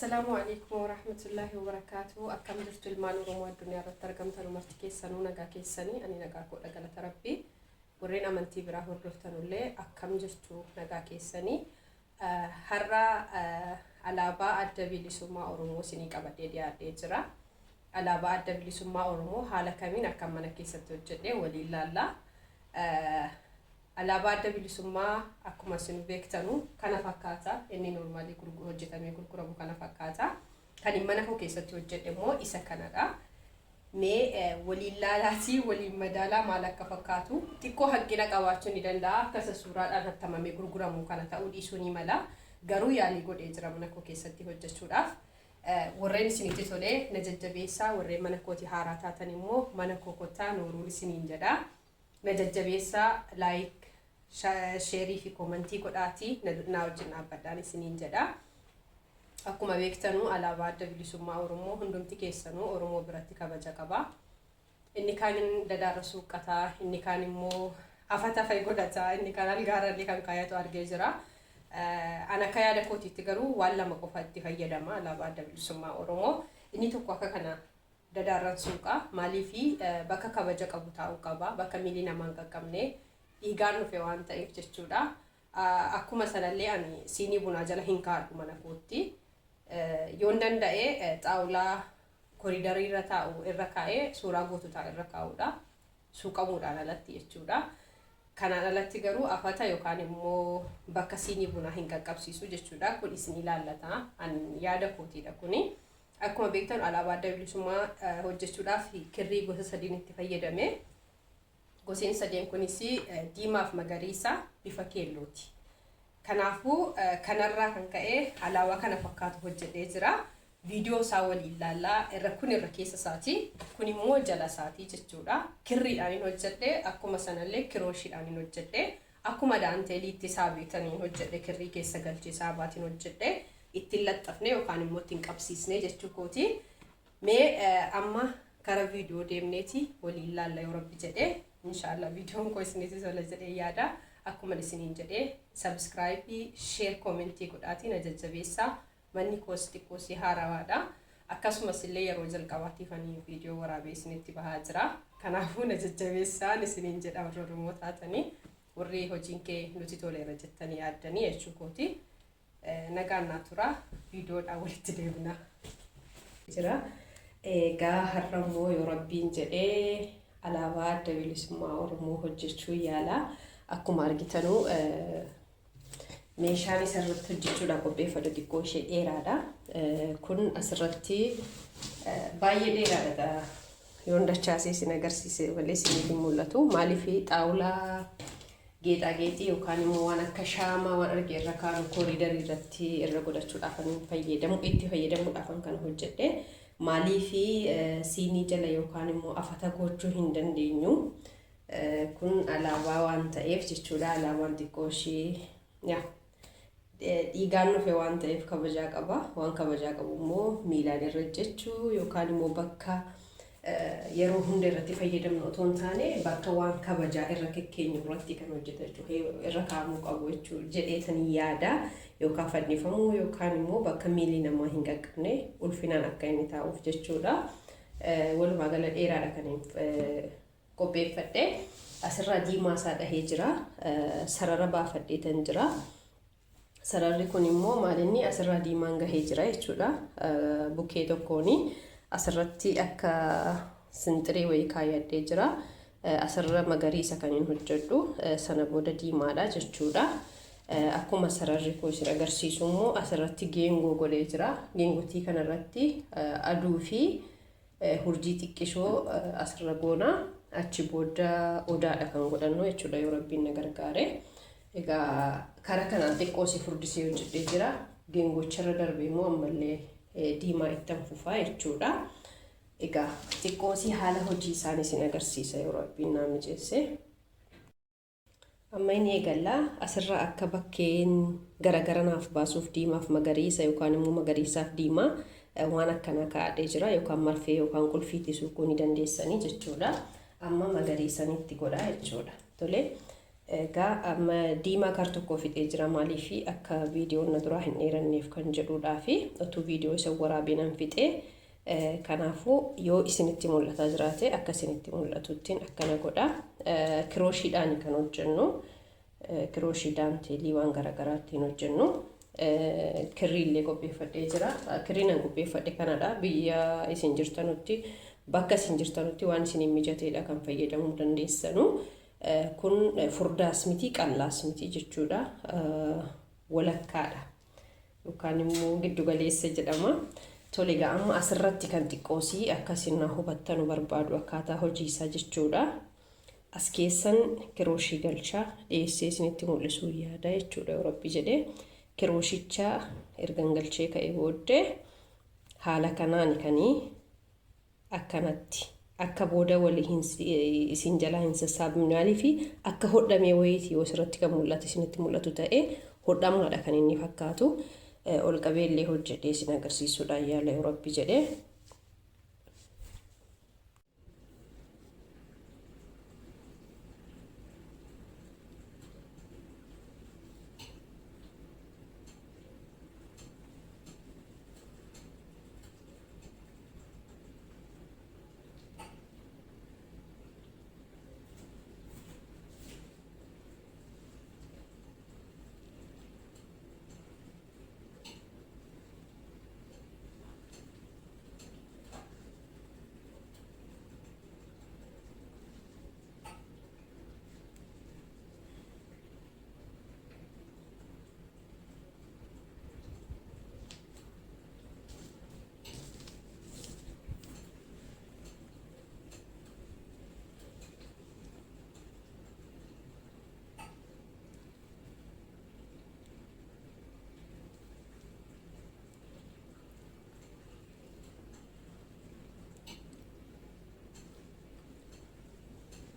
السلام عليكم ورحمة الله وبركاته. أكم درت المال ورموا الدنيا رترقم تنو مرتكي سنو نجا كيسني أني نجا كودا جل تربي ورينا من تبراه ورفتنو لي أكم درتو نجا كيسني هرّا على با الدبي لسما أورمو سني كبدي ديجرا على با الدبي لسما أورمو حالا كمين أكم من كيستو جدي ولي لا Alaabaa adda bilisummaa akkuma isin beektanu kana fakkaata inni normaalii hojjetamee gurguramu kana fakkaata kan mana koo keessatti hojjedhe immoo isa kanadha mee waliin laalaati waliin madaalaa maal akka fakkaatu xiqqoo hanqina qabaachuu ni danda'a akkasa suuraadhaan hattamamee gurguramu kana ta'uu dhiisuu ni mala garuu yaalii godhee jira mana koo keessatti hojjechuudhaaf warreen isinitti tolee na jajjabeessaa warreen mana kooti haaraa taatan immoo mana koo kottaa nooruun isiniin jedha na jajjabeessaa like share fi commentii godhaati na wajjin dhaabbadhaan isiniin jedha akkuma beektanu alaabaa adda bilisummaa Oromoo hundumti keessanuu Oromoo biratti kabaja qaba inni kaan dadaara suuqataa inni kaan immoo afata fay godhata inni kaan algaarallee kan kaayatu argee jira ana kayaada kootiitti garuu waan lama qofaatti fayyadama alaabaa adda bilisummaa Oromoo inni tokko akka kana dadaaraan suuqa maalii fi bakka kabaja qabu taa'uu qaba bakka miilii namaan qaqqabne dhiigaan dhufe waan ta'eef jechuudha akkuma sanallee ani siinii bunaa jala hin kaa'u mana kootti yoon danda'e xaawulaa koriidarii irra taa'u irra kaa'ee suuraa gootu ta'a irra kaa'uudha suuqamuudhaan alatti jechuudha kanaan alatti garuu afata yookaan immoo bakka siinii bunaa hin qaqqabsiisu jechuudha kun isin ilaallata ani yaada kootiidha kuni akkuma beektan alaabaa adda bilisummaa hojjechuudhaaf kirrii gosa sadiin itti fayyadame goseen sadeen kunis diimaaf magariisa bifa keellooti kanaafuu kanarraa kan ka'e alaabaa kana fakkaatu hojjedhee jira viidiyoo isaa waliin ilaallaa irra keessa isaati kun immoo jala isaati jechuudha kirriidhaan hojjedhe akkuma sanallee kirooshiidhaan hojjedhe akkuma daanteeliitti isaa beektaniin hojjedhe kirrii keessa galchee isaa baatiin hojjedhe ittiin laxxafne yookaan immoo ittiin qabsiisne jechuu kooti mee amma kara viidiyoo deemneeti waliin ilaalla yoo rabbi jedhe inshallah videoon ko isinitti tola jedhee yaada akkuma isiniin jedhee subscribe share comment godhaatiin na jajjabeessaa manni koos xiqqoosi haarawaadha akkasumas illee yeroo jalqabaatiif ani viidiyoo waraabee isinitti bahaa jira kanaafuu na jajjabeessaa isiniin jedha warra Oromoo taatanii warri hojiin kee nuti toleera jettanii yaaddanii jechuu kooti nagaan naa tura viidiyoodhaan walitti deemna jira egaa har'ammoo yoo rabbiin jedhee alaabaa adda bilisummaa Oromoo hojjechuu yaala akkuma argitanu meeshaan isarratti hojjechuudhaaf qopheeffatu xiqqoo ishee dheeraadha kun asirratti baay'ee dheeraadha yoon dachaasee isin agarsiise malee isiniif hin mul'atu maaliif xaawulaa geexaageexii yookaan immoo waan akka shaamaa waan argee irra kaa'u koriidarii irratti irra godhachuudhaaf itti fayyadamuudhaaf kan hojjedhe maaliif siinii jala yookaan immoo afata gochuu hin dandeenyu kun alaabaa waan ta'eef jechuudha alaabaan xiqqoo ishee dhiigaan dhufe waan ta'eef kabajaa qaba waan kabajaa qabu immoo miilaan irra hojjechuu yookaan immoo bakka yeroo hunda irratti fayyadamnu otoo hin taane bakka waan kabajaa irra kekkeenyu irratti kan hojjetu irra kaa'amuu qabu jechuudha jedheetanii yaada yookaan fannifamuu yookaan immoo bakka miilii namaa hin qaqqabne ulfinaan akka inni taa'uuf jechuudha walumaa gala dheeraadha kan qopheeffadhe asirraa diimaa isaa dhahee jira sarara baafadheetan jira sararri kun immoo maalinni asirraa diimaan gahee jira jechuudha bukkee tokkooni asirratti akka sinxiree wayii kaayyadhee jira asirra magariisa kan hin hojjedhu sana booda diimaadha jechuudha akkuma sararri koo isin agarsiisu immoo asirratti geengoo godhee jira geengotii kanarratti aduu fi hurjii xiqqishoo asirra goona achi booda odaadha kan godhannu jechuudha yoo rabbiin na gargaare egaa karaa kanaan xiqqoo si furdisee hojjedhee jira geengocharra darbee immoo ammallee diimaa ittan fufaa jechuudha egaa xiqqoosi haala hojii isaanii isin agarsiisa yoo rabbiin naa mijeesse amma inni eegalla asirraa akka bakkeen garagaranaaf baasuuf diimaaf magariisa yookaan immoo magariisaaf diimaa waan akkana kaa'adhee jira yookaan marfee yookaan qulfiitti suuquu ni dandeessanii jechuudha amma magariisanitti godha jechuudha tole Egaa amma diimaa kar tokko fixee jira maaliif akka viidiyoon na duraa hin dheeranneef kan jedhuudhaa fi utuu viidiyoo isa waraabinaan fixee kanaafuu yoo isinitti mul'ataa jiraate akka isinitti mul'atuttiin akkana godha. Kirooshiidhaan kan hojjennu kirooshiidhaan teelii waan garaagaraattiin hojjennu kirriillee qopheeffadhee jira. Kirriin qopheeffadhe kanadha. Biyya isin jirtanutti bakka isin jirtanutti waan isin mijateedha kan fayyadamuu dandeessanu. Kun furdaas miti qallaas miti jechuudha. Walakkaadha yookaan immoo giddu galeessa jedhama. Tole egaa amma asirratti kan xiqqoosii akkasiin hubattanu barbaadu akkaataa hojii isaa jechuudha. As keessan kirooshii galchaa dhiyeessee isinitti mul'isuu yaada jechuudha yoo Rabbi jedhee. Kirooshicha ergan galchee ka'ee booddee haala kanaan kanii akkanatti akka booda walii isin jalaa hin sassaabamnee fi akka hodhamee wayiiti yoo asirratti kan mul'atu isinitti mul'atu ta'e hodhamaadha kan inni fakkaatu. Ol qabeellee hojjedhee isin agarsiisuudhaan yaala yoo Rabbi jedhee.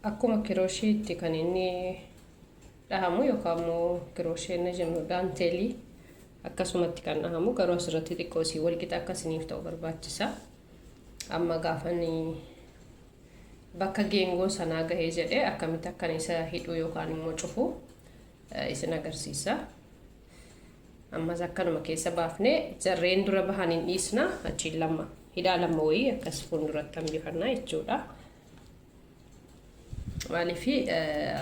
Akkuma kirooshiitti kan inni dhahamu yookaan immoo kiroosheen jennu daanteelii akkasumatti kan dhahamu garuu asirratti xiqqoosii walqixa akkasiniif ta'u barbaachisa. Amma gaafanii bakka geengoo sanaa gahee jedhee akkamitti akkan isa hidhuu yookaan immoo cufu isin agarsiisa. Ammas akkanuma keessa baafnee jarreen dura bahan hin dhiisna achiin lama hidhaa lama wayii akkas fuulduratti hambifannaa jechuudha. Maaliif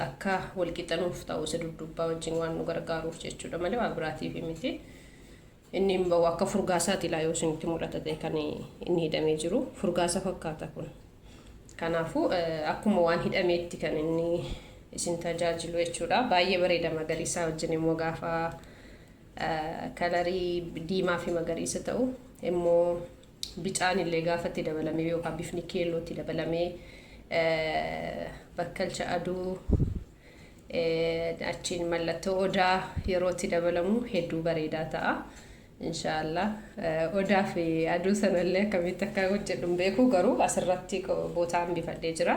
akka walqixanuuf ta'u isa duddubbaa wajjin waan nu gargaaruuf jechuudha malee waa biraatiif miti. Inni immoo akka furgaasaati laa yoo isinitti mul'ata ta'e kan inni hidhamee jiru furgaasa fakkaata kun. Kanaafuu akkuma waan hidhameetti kan inni isin tajaajilu jechuudha. Baay'ee bareeda magariisaa wajjin immoo gaafa kalarii diimaa fi magariisa ta'u immoo bicaan illee gaafatti dabalamee yookaan bifni keellootti dabalamee bakkalcha aduu achiin mallattoo odaa yerootti dabalamu hedduu bareedaa ta'a. Inshaallah odaa fi aduu sanallee akkamitti akka hojjedhu hin beeku garuu asirratti bootaan bifadhee jira.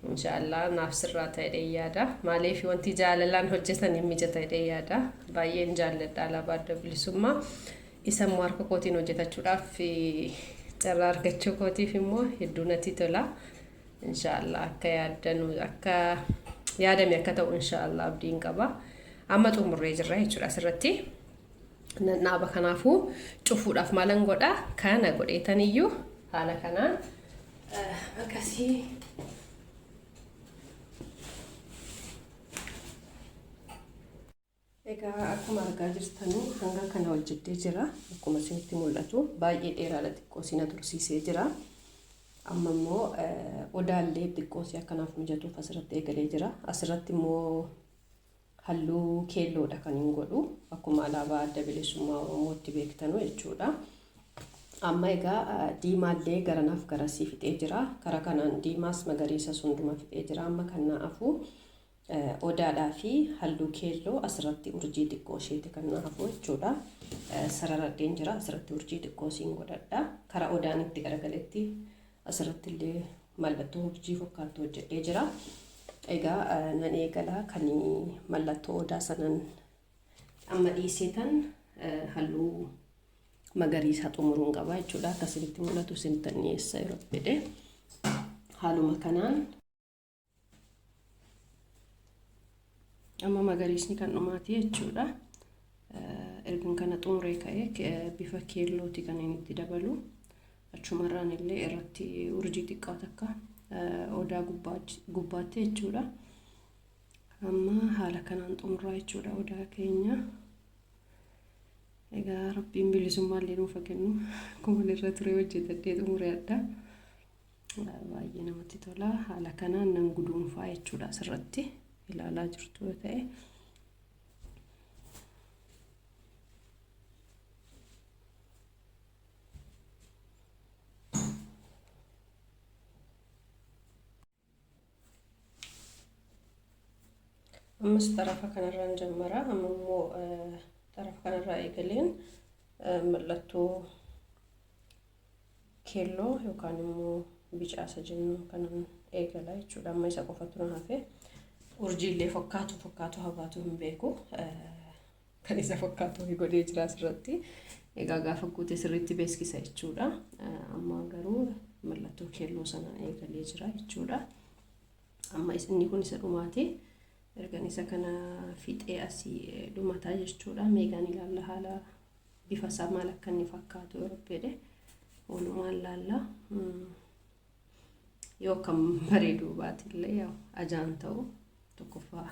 Inshaallah naaf sirraa ta'ee yaada. Maaliif wanti jaalalaan hojjetan hin mijatee yaada. Baay'een jaalladha alaabaa adda bilisummaa. Isa immoo harka kootiin hojjetachuudhaaf carraa argachuu kootiif immoo hedduu natti tola. Inshaallah akka yaadanu akka yaadame akka ta'u inshaallah abdiin qaba. Amma xumurree jirra jechuudha asirratti. Naaba kanaafuu cufuudhaaf maalan godha kana godheetaniyyuu haala kanaan akkasii egaa akkuma argaa jirtanu hanga kana hojjettee jira. Akkuma isinitti mul'atu baay'ee dheeraadha xiqqoo sina tursiisee jira. Amma immoo odaallee xiqqoosii akkanaaf mijatuuf asirratti eegalee jira. Asirratti immoo halluu keelloodha kan hin godhu akkuma alaabaa adda bilisummaa Oromootti beektanu jechuudha. Amma egaa diimaallee garanaaf garasii fixee jira. Kara kanaan diimaas magariisa hunduma fixee jira. Amma kan naafu odaadhaa fi halluu keelloo asirratti urjii xiqqoo isheeti kan naafu jechuudha. Sararadeen jira asirratti urjii xiqqoo isiin godhadha. Kara odaan itti garagaletti asirratti illee mallattoo urjii fakkaatu hojjedhee jira. Egaa nan eegala kan mallattoo odaa sanan amma dhiiseetan halluu magariisa xumuruun qaba jechuudha. Akkasitti mul'atu isinitti dhiyeessa yeroo fedhe. Haaluma kanaan amma magariisni kan dhumaati jechuudha. Ergan kana xumuree ka'ee bifa keellooti kan inni itti dabalu. Achumarraan illee irratti urjii xiqqaa takka odaa gubbaatti jechuudha. Amma haala kanaan xumuraa jechuudha odaa keenya. Egaa rabbiin bilisummaa illee nuuf haa kennu. Akkuma irra ture hojjetadhee xumuree adda. Baay'ee namatti tola. Haala kanaan nan guduunfaa jechuudha asirratti ilaalaa jirtu yoo ta'e. Ammas tarafa kanarraan jammara. Amma immoo tarafa kanarraa eegaleen mallattoo keelloo yookaan immoo bicaasa jennu kanan eegala jechuudha. Amma isa qofatu na hafe urjiillee fakkaatu habaatu hin beeku. Kan isa fakkaatu godhee jira asirratti. Egaa gaafa guute sirriitti beeksisa jechuudha. Amma garuu mallattoo keelloo sana eegalee jira jechuudha. Amma inni kun isa dhumaati. Ergan isa kana fixee asii dhumataa jechuudha. Meegaan ilaalla haala bifa isaa maal akka inni fakkaatu yoo rabbeedhe walumaan ilaalla. Yoo akkam bareedu baatillee yoo ajaan ta'u tokkoffaa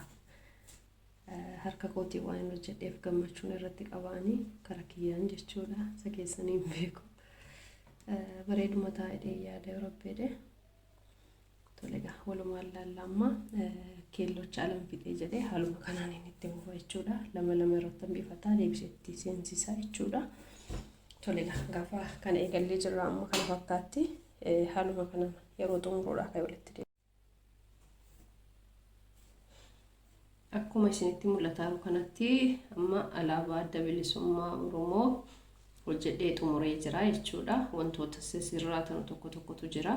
harka kootii waan hin hojjedheef gammachuun irratti qabaanii kara kiyyaan jechuudha. Isa keessanii hin beeku. Bareeduma taa'ee yaada yoo rabbeedhe. Tolega walumaan ilaalla amma keelloo caalaan fixee jedhee haaluma kanaan inni itti fufa jechuudha. Lama irratti hambifataa deebiseetti seensisaa jechuudha. Tolega gaafa kana eegallee jirra amma kana fakkaatti haaluma kanaan yeroo xumuruudhaa kan walitti deemu. Akkuma isinitti mul'ataa kanatti amma alaabaa adda bilisummaa Oromoo hojjedhee xumuree jira jechuudha. Wantoota sirraatan tokkotu jira.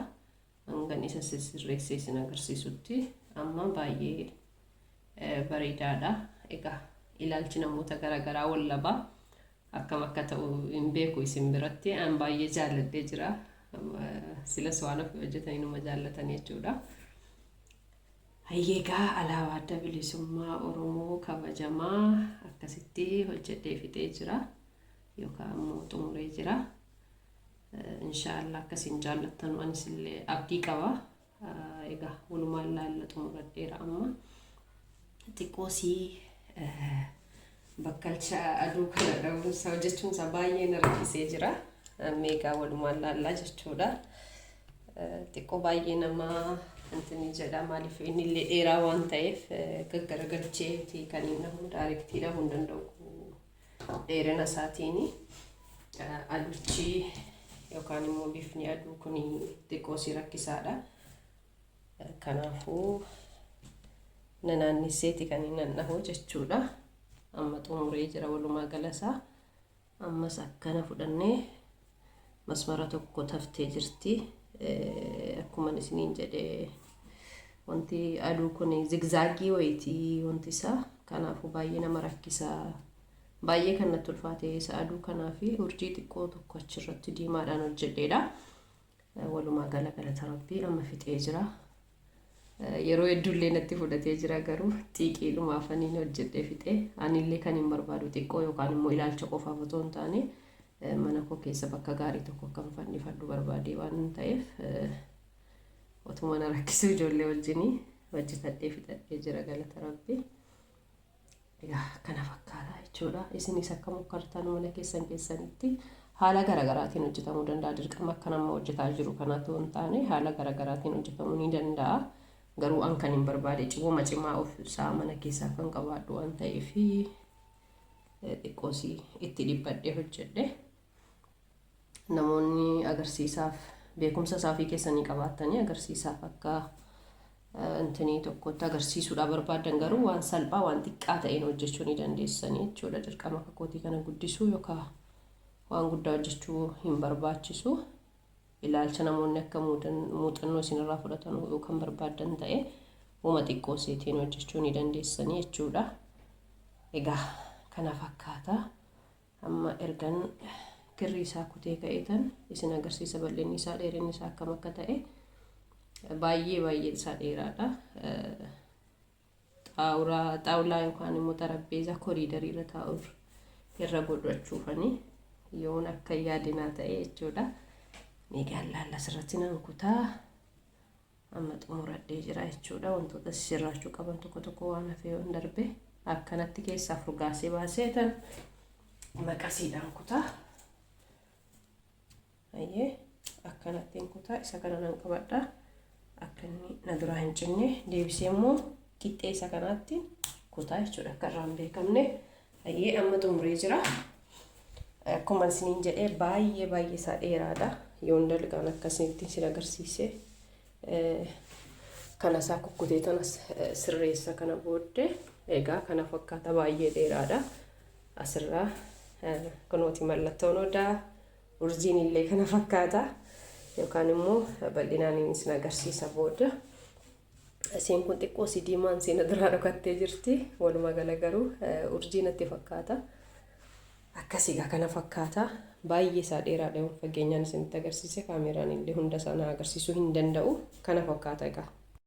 Hangan isa sirreessee isin agarsiisutti amma baay'ee bareedaadha. Egaa ilaalchi namoota garaagaraa wallabaa akkam akka ta'u hin beeku isin biratti. An baay'ee jaalladhee jira. Silas waan of hojjetanii numa jaallatanii jechuudha. Egaa alaabaa adda bilisummaa Oromoo kabajamaa akkasitti hojjedhee fixee jira yookaan immoo xumuree jira. Inshallah akkasiin jaallattan anis illee abdii qaba. Egaa walumaan ilaalla xumuradheera amma xiqqoosii bakkalcha aduu kana dhabuunsa hojjechuunsa baay'ee na rakkisee jira. Meegaa walumaan ilaallaa jechuudha. Xiqqoo baay'ee nama intini jedha maaliif inni illee dheeraa waan ta'eef gaggaragalcheeti kan inni namu daayirektii dhabuu hin danda'u dheerina isaatiini. Aduchi yookaan immoo bifni aduu kun xiqqoosii rakkisaadha. Kanaafuu naanniseeti kan inni nannahu jechuudha. Amma xumuree jira walumaa galasaa. Ammas akkana fudhannee masmara tokko taftee jirti. Akkuma isiniin jedhee wanti aduu kun zigzaagii wayitii wanti isaa. Kanaafuu baay'ee nama rakkisaa. Baay'ee kan natti ulfaate isa aduu kanaafi urjii xiqqoo tokko achirratti diimaadhaan hojjedheedha. Walumaa galata rabbii amma fixee jira. Yeroo hedduullee natti fudhatee jira garuu xiiqiidhuma afaniin hojjedhee fixee anillee kan hin barbaadu xiqqoo yookaan immoo ilaalcha qofaaf otoo hin taane mana koo keessa bakka gaarii tokko kan fannifadhu barbaadee waan ta'eef otuma na rakkisu ijoollee wajjinii hojjetadhee fixadhee jira galata rabbii. Egaa kana fakkaata jechuudha. Isinis akka mukkartaan mana keessanitti haala garaagaraatiin hojjetamuu danda'a. Dirqama akka nama hojjetaa jiru kanaatu hin taane haala garaagaraatiin hojjetamuu ni danda'a. Garuu an kan hin barbaade cimuma cimaa of isaa mana keessaa kan qabaadhu waan ta'eef xiqqoosii itti dhibbadhee hojjedhe. Namoonni agarsiisaaf beekumsa isaafii keessanii qabaatanii agarsiisaaf akka intini tokkotti agarsiisuudha barbaadan garuu waan salphaa waan xiqqaa ta'een hojjechuu ni dandeessanii jechuudha. Dirqama akka kootii kana guddisuu yookaan waan guddaa hojjechuu hin barbaachisu. Ilaalcha namoonni akka muuxannoo isinirraa fudhatan yookaan barbaadan ta'e uuma xiqqoo seetiin hojjechuu ni dandeessanii jechuudha. Egaa kana fakkaata. Amma ergan kirrii isaa kutee ka'eetan isin agarsiisa bal'inni isaa dheerinni isaa akkam akka ta'e baay'ee isaa dheeraadha. xaawulaa yookaan immoo xarapheezaa koriidarii irra taa'uuf irra godhachuufani yoon akka yaadinaa ta'e jechuudha. Meegaan laalla asirratti nan kutaa amma xumuradhee jira jechuudha. Wantoota sirraachuu qaban tokko waan hafee waan darbe akkanatti keessaa furgaasee baasee tan maqasiidhaan kutaa. Ayyee akkanattiin kutaa isa kana nan qabadha. Akka inni na duraa hin cinne deebisee immoo qixxee isa kanaatti kutaa jechuudha akka irraa hin beekamne. Ayyee amma xumuree jira. Akkuma isiniin jedhee baay'ee isaa dheeraadha. Yoon dalgaan akkasitti sin agarsiise kana isaa kukkutee tanas sirreessa kana booddee egaa kana fakkaata baay'ee dheeraadha. Asirraa kunooti mallattoon odaa urjiin illee kana fakkaata yookaan immoo bal'inaan sin agarsiisa booda. Isiin kun xiqqoo si diimaan siin duraa dhokattee jirti. Walumaa gala garuu urjiin itti fakkaata. Akkasigaa kana fakkaata. Baay'ee isaa dheeraadha. Fageenyaan isinitti agarsiise kaameraan illee hunda sana agarsiisuu hin danda'u. Kana fakkaata egaa.